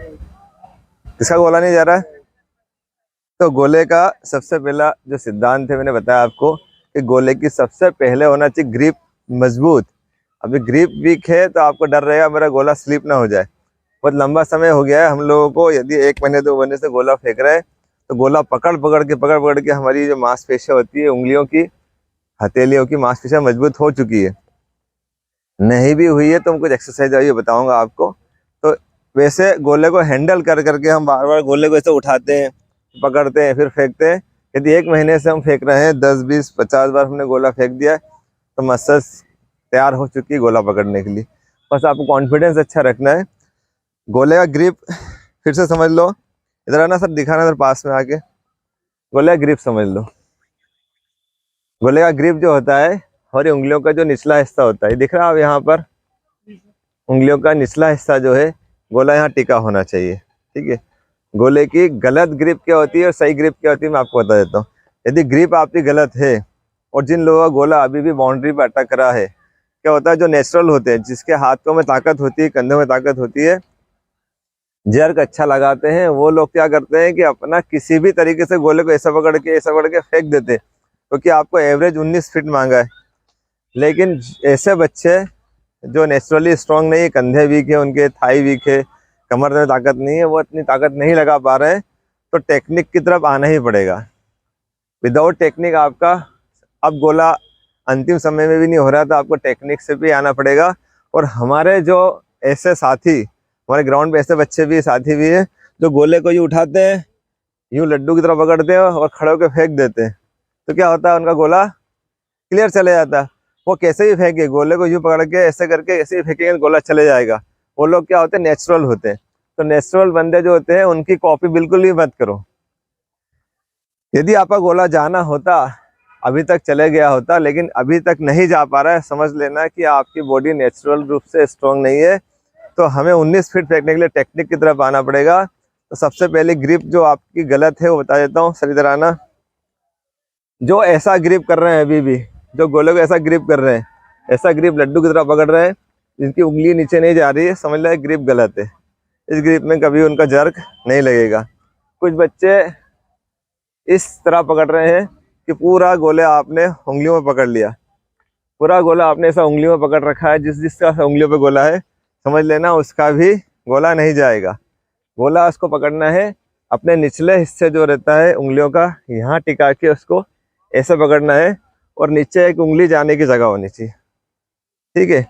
किसका गोला नहीं जा रहा है? तो गोले का सबसे पहला जो सिद्धांत है, मैंने बताया आपको कि गोले की सबसे पहले होना चाहिए ग्रिप मजबूत। अभी ग्रिप वीक है तो आपको डर रहेगा मेरा गोला स्लिप ना हो जाए। बहुत लंबा समय हो गया है हम लोगों को, यदि 1 महीने 2 महीने से गोला फेंक रहे हैं तो गोला पकड़ पकड़ के हमारी जो मांसपेशियां होती है, उंगलियों की, हथेलियों की मांसपेशियां मजबूत हो चुकी है। नहीं भी हुई है तो हम कुछ एक्सरसाइज अभी बताऊंगा आपको। तो वैसे गोले को हैंडल कर करके हम बार बार गोले को ऐसे उठाते हैं, पकड़ते हैं, फिर फेंकते हैं। यदि 1 महीने से हम फेंक रहे हैं, 10 20 50 बार हमने गोला फेंक दिया है, तो मसल्स तैयार हो चुकी है गोला पकड़ने के लिए। बस आपको कॉन्फिडेंस अच्छा रखना है। गोले का ग्रिप फिर से समझ लो। इधर आना सर, दिखाना इधर पास में आके। गोले का ग्रिप समझ लो। गोले का ग्रिप जो होता है, हमारी उंगलियों का जो निचला हिस्सा होता है, दिख रहा है आप यहाँ पर, उंगलियों का निचला हिस्सा जो है, गोला यहाँ टिका होना चाहिए। ठीक है। गोले की गलत ग्रिप क्या होती है और सही ग्रिप क्या होती है मैं आपको बता देता हूँ। यदि ग्रिप आपकी गलत है और जिन लोगों का गोला अभी भी बाउंड्री पर अटक रहा है, क्या होता है, जो नेचुरल होते हैं, जिसके हाथों में ताकत होती है, कंधों में ताकत होती है, जर्क अच्छा लगाते हैं, वो लोग क्या करते हैं कि अपना किसी भी तरीके से गोले को ऐसा पकड़ के फेंक देते हैं, क्योंकि आपको एवरेज 19 फीट मांगा है। लेकिन ऐसे बच्चे जो नेचुरली स्ट्रांग नहीं है, कंधे वीक है, उनके थाई वीक है, कमर में ताकत नहीं है, वो इतनी ताकत नहीं लगा पा रहे हैं, तो टेक्निक की तरफ आना ही पड़ेगा। विदाउट टेक्निक आपका अब गोला अंतिम समय में भी नहीं हो रहा, तो आपको टेक्निक से भी आना पड़ेगा। और हमारे जो ऐसे साथी, हमारे ग्राउंड पे ऐसे बच्चे भी, साथी भी है, जो गोले को यूँ उठाते हैं, यूँ लड्डू की तरह पकड़ते हैं और खड़े होकर फेंक देते हैं, तो क्या होता है, उनका गोला क्लियर चले जाता है। वो कैसे भी फेंके, गोले को यूँ पकड़ के ऐसे करके ऐसे ही फेंकेंगे, गोला चले जाएगा। वो लोग क्या होते हैं, नेचुरल होते हैं। तो नेचुरल बंदे जो होते हैं उनकी कॉपी बिल्कुल भी मत करो। यदि आपका गोला जाना होता, अभी तक चले गया होता, लेकिन अभी तक नहीं जा पा रहा है, समझ लेना कि आपकी बॉडी नेचुरल रूप से स्ट्रांग नहीं है। तो हमें 19 फीट फेंकने के लिए टेक्निक की तरफ आना पड़ेगा। तो सबसे पहले ग्रिप जो आपकी गलत है वो बता देता हूँ, सर इधर आना। जो ऐसा ग्रिप कर रहे हैं अभी भी, जो गोले को ऐसा ग्रिप कर रहे हैं, ऐसा ग्रिप लड्डू की तरह पकड़ रहे हैं, जिनकी उंगली नीचे नहीं जा रही है, समझ लो ग्रिप गलत है। इस ग्रिप में कभी उनका जर्क नहीं लगेगा। कुछ बच्चे इस तरह पकड़ रहे हैं कि पूरा गोले आपने उंगलियों में पकड़ लिया, पूरा गोला आपने ऐसा उंगलियों में पकड़ रखा है। जिसका उंगलियों पे गोला है, समझ लेना उसका भी गोला नहीं जाएगा। गोला उसको पकड़ना है अपने निचले हिस्से जो रहता है उंगलियों का, यहाँ टिका के उसको ऐसे पकड़ना है, और नीचे एक उंगली जाने की जगह होनी चाहिए। ठीक है।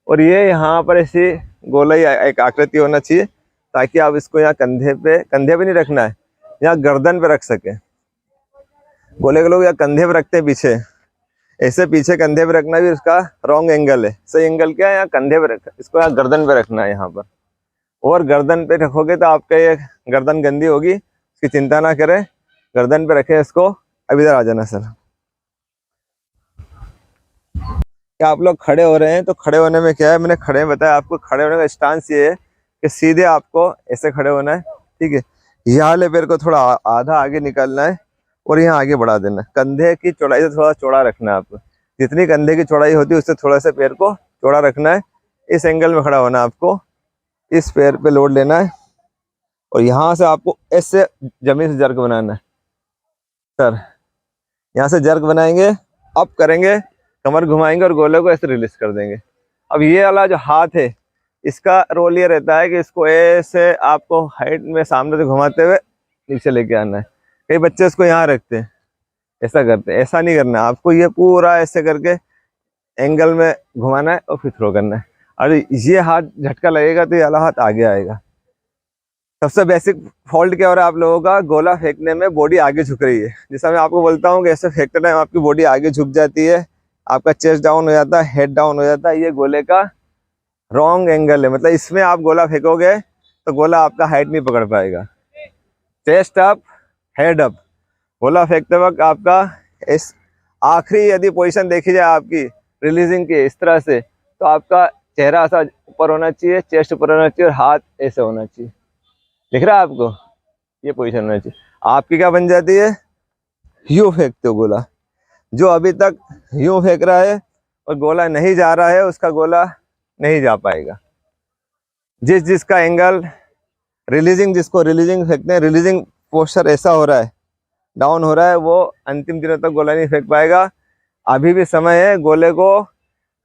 और ये यहाँ पर ऐसी गोला एक आकृति होना चाहिए, ताकि आप इसको यहाँ कंधे पे नहीं रखना है, यहाँ गर्दन पे रख सके। गोले के लोग यहाँ कंधे पे रखते हैं पीछे, ऐसे पीछे कंधे पे रखना भी उसका रॉन्ग एंगल है। सही एंगल क्या है, यहाँ कंधे पे रखना, इसको यहाँ गर्दन पे रखना है यहाँ पर। और गर्दन पे रखोगे तो आपका ये गर्दन गंदी होगी, इसकी चिंता ना करें, गर्दन पे रखें इसको। अब इधर आ जाना सर। क्या आप लोग खड़े हो रहे हैं, तो खड़े होने में क्या है, मैंने खड़े में बताया आपको। खड़े होने का स्टांस ये है कि सीधे आपको ऐसे खड़े होना है। ठीक है। यहाँ ले पैर को थोड़ा आधा आगे निकालना है और यहाँ आगे बढ़ा देना है। कंधे की चौड़ाई से थोड़ा चौड़ा रखना है आपको, जितनी कंधे की चौड़ाई होती है उससे थोड़ा सा पैर को चौड़ा रखना है। इस एंगल में खड़ा होना है आपको, इस पैर पे लोड लेना है, और यहाँ से आपको ऐसे जमीन से जर्क बनाना है। सर यहाँ से जर्क बनाएंगे, अप करेंगे, कमर घुमाएंगे और गोले को ऐसे रिलीज कर देंगे। अब ये वाला जो हाथ है, इसका रोल ये रहता है कि इसको ऐसे आपको हाइट में सामने से घुमाते हुए नीचे लेके आना है। कई बच्चे इसको यहाँ रखते हैं, ऐसा करते हैं, ऐसा नहीं करना है आपको। ये पूरा ऐसे करके एंगल में घुमाना है और फिर थ्रो करना है। और ये हाथ झटका लगेगा तो ये वाला हाथ आगे आएगा। सबसे बेसिक फॉल्ट क्या हो रहा है आप लोगों का, गोला फेंकने में बॉडी आगे झुक रही है। जैसा मैं आपको बोलता हूँ कि ऐसे फेंकते टाइम आपकी बॉडी आगे झुक जाती है, आपका चेस्ट डाउन हो जाता है, हेड डाउन हो जाता है। ये गोले का रॉन्ग एंगल है, मतलब इसमें आप गोला फेंकोगे तो गोला आपका हाइट नहीं पकड़ पाएगा। चेस्ट अप, हेड अप, गोला फेंकते वक्त आपका इस आखिरी यदि पोजीशन देखी जाए आपकी रिलीजिंग की इस तरह से, तो आपका चेहरा ऐसा ऊपर होना चाहिए, चेस्ट ऊपर होना चाहिए और हाथ ऐसे होना चाहिए। दिख रहा है आपको, ये पोजीशन होना चाहिए। आपकी क्या बन जाती है, यूं फेंकते हो गोला। जो अभी तक यूं फेंक रहा है और गोला नहीं जा रहा है, उसका गोला नहीं जा पाएगा। जिसका एंगल रिलीजिंग, जिसको रिलीजिंग फेंकते हैं, रिलीजिंग पोस्चर ऐसा हो रहा है, डाउन हो रहा है, वो अंतिम दिनों तक गोला नहीं फेंक पाएगा। अभी भी समय है। गोले को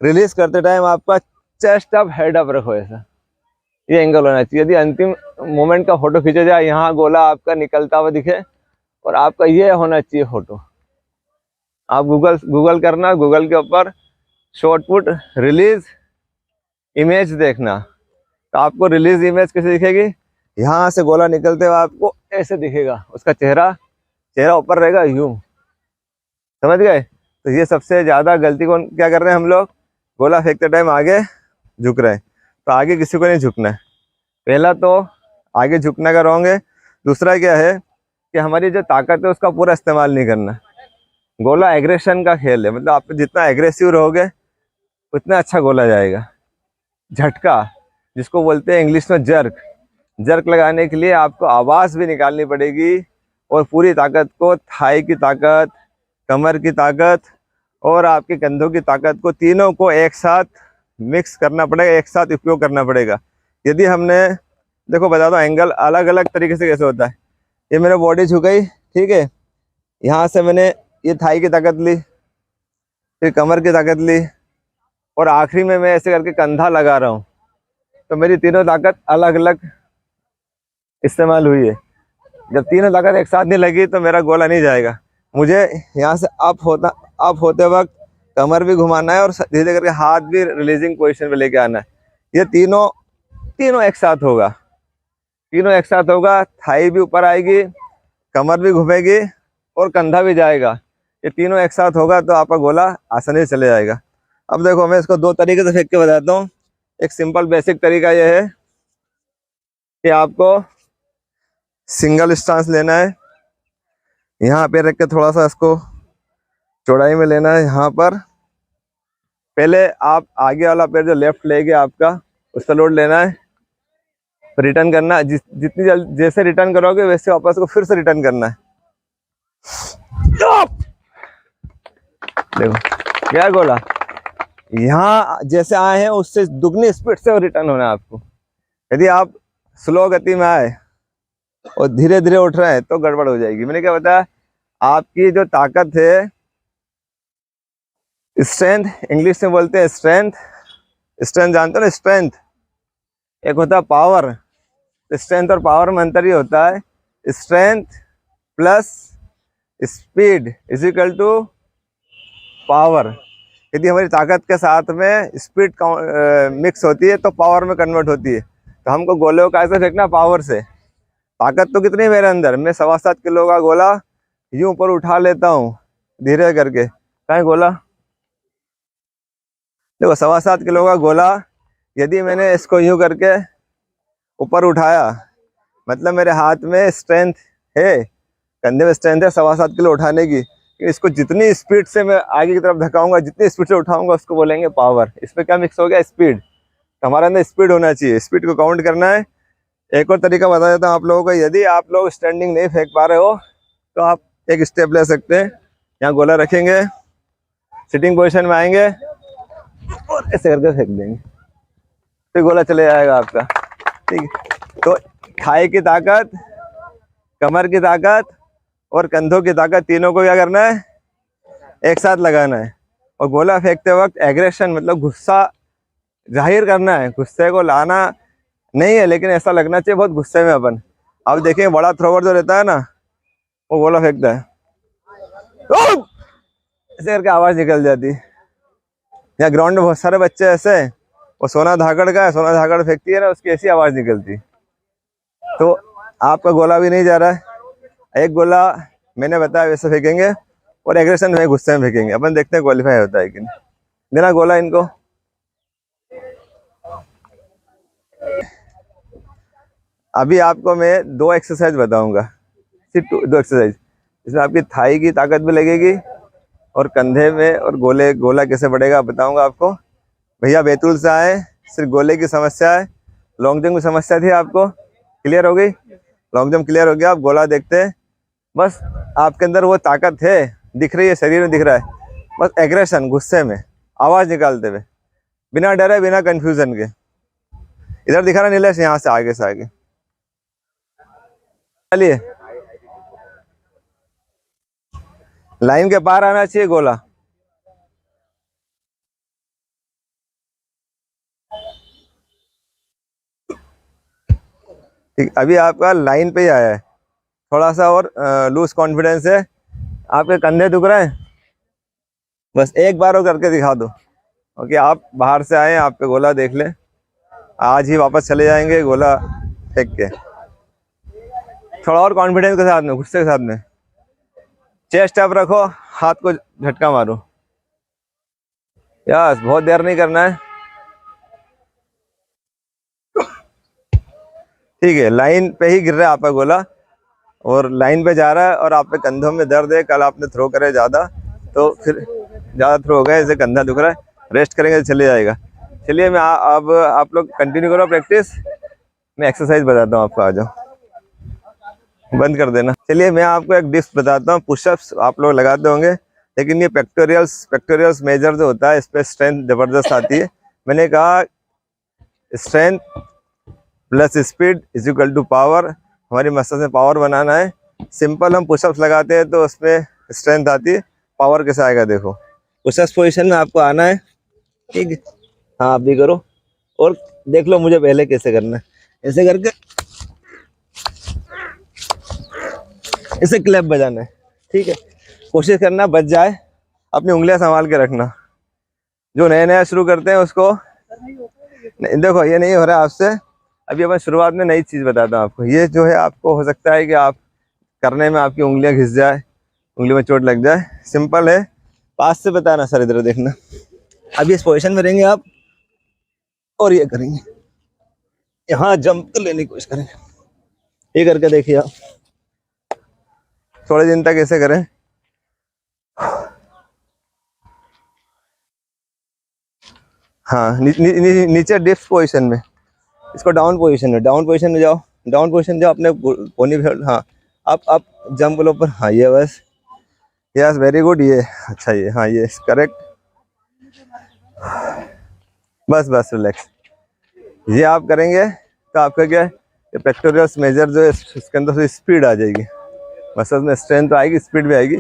रिलीज करते टाइम आपका चेस्ट अप हेड अप रखो, ऐसा ये एंगल होना चाहिए। यदि अंतिम मोमेंट का फोटो खींचा जाए, यहाँ गोला आपका निकलता हुआ दिखे और आपका ये होना चाहिए फोटो। आप गूगल करना, गूगल के ऊपर शॉर्ट पुट रिलीज इमेज देखना, तो आपको रिलीज इमेज कैसे दिखेगी, यहाँ से गोला निकलते हुए आपको ऐसे दिखेगा, उसका चेहरा ऊपर रहेगा, यूं, समझ गए। तो ये सबसे ज़्यादा गलती कौन क्या कर रहे हैं हम लोग, गोला फेंकते टाइम आगे झुक रहे हैं। तो आगे किसी को नहीं झुकना है। पहला तो आगे झुकने का रॉन्ग है। दूसरा क्या है कि हमारी जो ताकत है उसका पूरा इस्तेमाल नहीं करना। गोला एग्रेशन का खेल है, मतलब आप जितना एग्रेसिव रहोगे उतना अच्छा गोला जाएगा। झटका, जिसको बोलते हैं इंग्लिश में जर्क लगाने के लिए आपको आवाज़ भी निकालनी पड़ेगी और पूरी ताकत को, थाई की ताकत, कमर की ताकत और आपके कंधों की ताकत को, तीनों को एक साथ मिक्स करना पड़ेगा, एक साथ उपयोग करना पड़ेगा। यदि हमने, देखो बता दो एंगल अलग अलग तरीके से कैसे होता है। ये मेरा बॉडी झुकाई, ठीक है, यहाँ से मैंने ये थाई की ताकत ली, फिर कमर की ताकत ली और आखिरी में मैं ऐसे करके कंधा लगा रहा हूँ। तो मेरी तीनों ताकत अलग अलग इस्तेमाल हुई है। जब तीनों ताकत एक साथ नहीं लगी तो मेरा गोला नहीं जाएगा। मुझे यहाँ से अप होते वक्त कमर भी घुमाना है और धीरे करके हाथ भी रिलीजिंग पोजीशन पे लेके आना है। ये तीनों एक साथ होगा, थाई भी ऊपर आएगी, कमर भी घूमेगी और कंधा भी जाएगा। ये तीनों एक साथ होगा तो आपका गोला आसानी से चले जाएगा। अब देखो मैं इसको दो तरीके से फेंक के बताता हूँ। एक सिंपल बेसिक तरीका यह है कि आपको सिंगल स्टांस लेना है, यहाँ पे रख के थोड़ा सा इसको चौड़ाई में लेना है। यहाँ पर पहले आप आगे वाला पैर जो लेफ्ट लेगे आपका, उस पर लोड लेना है, रिटर्न करना है। जितनी जल्दी जैसे रिटर्न करोगे वैसे वापस को फिर से रिटर्न करना है। देखो क्या गोला, यहाँ जैसे आए हैं उससे दुगनी स्पीड से रिटर्न होना है आपको। यदि आप स्लो गति में आए और धीरे धीरे उठ रहे हैं तो गड़बड़ हो जाएगी। मैंने क्या बताया, आपकी जो ताकत है, स्ट्रेंथ इंग्लिश में बोलते हैं स्ट्रेंथ जानते हो ना, स्ट्रेंथ एक होता है पावर। स्ट्रेंथ और पावर में अंतर ये होता है, strength plus speed is equal to power. यदि हमारी ताकत के साथ में स्पीड मिक्स होती है तो पावर में कन्वर्ट होती है। तो हमको गोले को कैसे फेंकना, पावर से। ताकत तो कितनी मेरे अंदर, मैं 7.25 किलो का गोला यूं ऊपर उठा लेता हूँ धीरे करके। कहीं गोला देखो 7.25 किलो का गोला, यदि मैंने इसको यूं करके ऊपर उठाया, मतलब मेरे हाथ में स्ट्रेंथ है, कंधे में स्ट्रेंथ है 7.25 किलो उठाने की। इसको जितनी स्पीड से मैं आगे की तरफ धकाऊंगा, जितनी स्पीड से उठाऊंगा, उसको बोलेंगे पावर। इसमें क्या मिक्स हो गया, स्पीड। तो हमारे अंदर स्पीड होना चाहिए, स्पीड को काउंट करना है। एक और तरीका बता देता हूँ आप लोगों को। यदि आप लोग स्टैंडिंग नहीं फेंक पा रहे हो तो आप एक स्टेप ले सकते हैं। यहाँ गोला रखेंगे, सिटिंग पोजीशन में आएंगे और ऐसे करके फेंक देंगे, फिर गोला चले जाएगा आपका, ठीक है। तो थाई की ताकत, कमर की ताकत और कंधों की ताकत, तीनों को क्या करना है, एक साथ लगाना है। और गोला फेंकते वक्त एग्रेशन मतलब गुस्सा जाहिर करना है। गुस्से को लाना नहीं है, लेकिन ऐसा लगना चाहिए बहुत गुस्से में अपन। अब देखें बड़ा थ्रोवर जो रहता है ना, वो गोला फेंकता है ऐसे करके आवाज निकल जाती है। यहाँ ग्राउंड में बहुत सारे बच्चे ऐसे, वो सोना धाकड़ का है, सोना धाकड़ फेंकती है ना, उसकी ऐसी आवाज निकलती। तो आपका गोला भी नहीं जा रहा है। एक गोला मैंने बताया वैसे फेंकेंगे और एग्रेशन में गुस्से में फेंकेंगे। अपन देखते हैं क्वालिफाई होता है कि नहीं। देना गोला इनको। अभी आपको मैं 2 एक्सरसाइज बताऊंगा, सिर्फ 2 एक्सरसाइज। इसमें आपकी थाई की ताकत भी लगेगी और कंधे में, और गोला कैसे बढ़ेगा बताऊंगा आपको। भैया बैतूल से आए, सिर्फ गोले की समस्या है, लॉन्ग जंप की समस्या थी, आपको क्लियर हो गई। लॉन्ग जंप क्लियर हो गया, आप गोला देखते हैं, बस आपके अंदर वो ताकत है, दिख रही है, शरीर में दिख रहा है। बस एग्रेशन, गुस्से में आवाज़ निकालते हुए, बिना डरे, बिना कंफ्यूजन के। इधर दिखा रहा नीलेश, यहाँ से आगे, चलिए, लाइन के पार आना चाहिए गोला। ठीक, अभी आपका लाइन पे ही आया है। थोड़ा सा और लूज कॉन्फिडेंस है। आपके कंधे दुख रहे हैं, बस एक बार और करके दिखा दो। ओके, आप बाहर से आए, आप पे गोला देख लें। आज ही वापस चले जाएंगे गोला फेंक के। थोड़ा और कॉन्फिडेंस के साथ में, गुस्से के साथ में। चेस्ट अप रखो, हाथ को झटका मारो। यस, बहुत देर नहीं करना है। ठीक है, लाइन पे ही गिर रहा है आपका गोला और लाइन पे जा रहा है और आप पे कंधों में दर्द है। कल आपने थ्रो करे ज़्यादा, तो फिर ज़्यादा थ्रो हो गया, इसे कंधा दुख रहा है। रेस्ट करेंगे तो चले जाएगा। चलिए, मैं अब आप लोग कंटिन्यू करो प्रैक्टिस। मैं एक्सरसाइज बताता हूँ आपको, आ जाओ, बंद कर देना। चलिए, मैं आपको एक डिप्स बताता हूँ। पुशअप्स आप लोग लगाते होंगे, लेकिन ये पेक्टोरियल्स मेजर जो होता है, इस पर स्ट्रेंथ ज़बरदस्त आती है। मैंने कहा strength plus speed is equal to power. हमारी मसल में पावर बनाना है। सिंपल हम पुशअप्स लगाते हैं तो उसमें स्ट्रेंथ आती है। पावर कैसे आएगा देखो। पुशअप्स पोजीशन में आपको आना है, ठीक है। हाँ, आप भी करो और देख लो मुझे पहले कैसे करना है। ऐसे करके इसे क्लैप बजाना है, ठीक है। कोशिश करना बच जाए, अपनी उंगलियां संभाल के रखना। जो नया नया शुरू करते हैं उसको नहीं, देखो ये नहीं हो रहा है आपसे। अभी अपन शुरुआत में नई चीज़ बताता हूँ आपको। ये जो है, आपको हो सकता है कि आप करने में आपकी उंगलियां घिस जाए, उंगली में चोट लग जाए। सिंपल है, पास से बताना। सर इधर देखना। अभी इस पोजीशन में रहेंगे आप और ये करेंगे, यहाँ जंप तो लेने की कोशिश करेंगे। ये करके देखिए आप, थोड़े दिन तक ऐसे करें। हाँ, नीचे डिप्स पोजीशन में, इसको डाउन पोजीशन में जाओ। डाउन पोजीशन जाओ, अपने पोनी। हाँ, आप जंप लो ऊपर। हाँ, ये बस, यस, वेरी गुड। ये अच्छा, ये हाँ, ये करेक्ट। बस बस, रिलैक्स। ये आप करेंगे तो आपका क्या है, ये पेक्टोरियल्स मेजर जो है, इसके अंदर से स्पीड आ जाएगी। मसल्स में स्ट्रेंथ तो आएगी, स्पीड भी आएगी।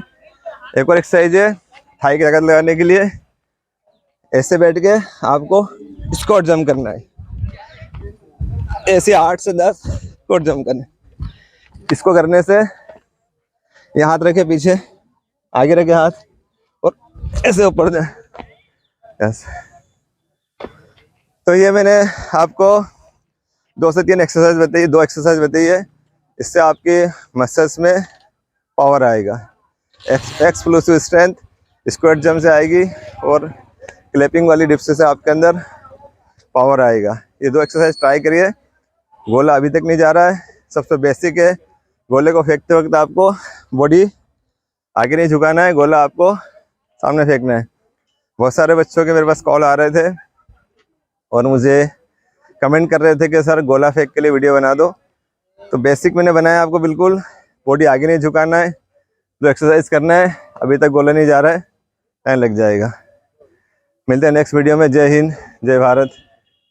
एक और एक्सरसाइज है थाई की ताकत लगाने के लिए। ऐसे बैठ के आपको स्क्वाट जंप करना है। ऐसे 8 से 10 स्क्वाट जंप करना है। इसको करने से ये हाथ रखे पीछे, आगे रखे हाथ और ऐसे ऊपर जाए। यस, तो ये मैंने आपको 2 से 3 एक्सरसाइज बताई, 2 एक्सरसाइज बताई है। इससे आपके मसल्स में पावर आएगा। एक्सप्लोसिव स्ट्रेंथ स्क्वाट जंप से आएगी और क्लैपिंग वाली डिप्स से आपके अंदर पावर आएगा। ये 2 एक्सरसाइज ट्राई करिए। गोला अभी तक नहीं जा रहा है, सबसे बेसिक है। गोले को फेंकते वक्त आपको बॉडी आगे नहीं झुकाना है, गोला आपको सामने फेंकना है। बहुत सारे बच्चों के मेरे पास कॉल आ रहे थे और मुझे कमेंट कर रहे थे कि सर गोला फेंक के लिए वीडियो बना दो। तो बेसिक मैंने बनाया आपको, बिल्कुल बॉडी आगे नहीं झुकाना है, जो एक्सरसाइज करना है। अभी तक गोला नहीं जा रहा है, टाइम लग जाएगा। मिलते हैं नेक्स्ट वीडियो में। जय हिंद, जय भारत।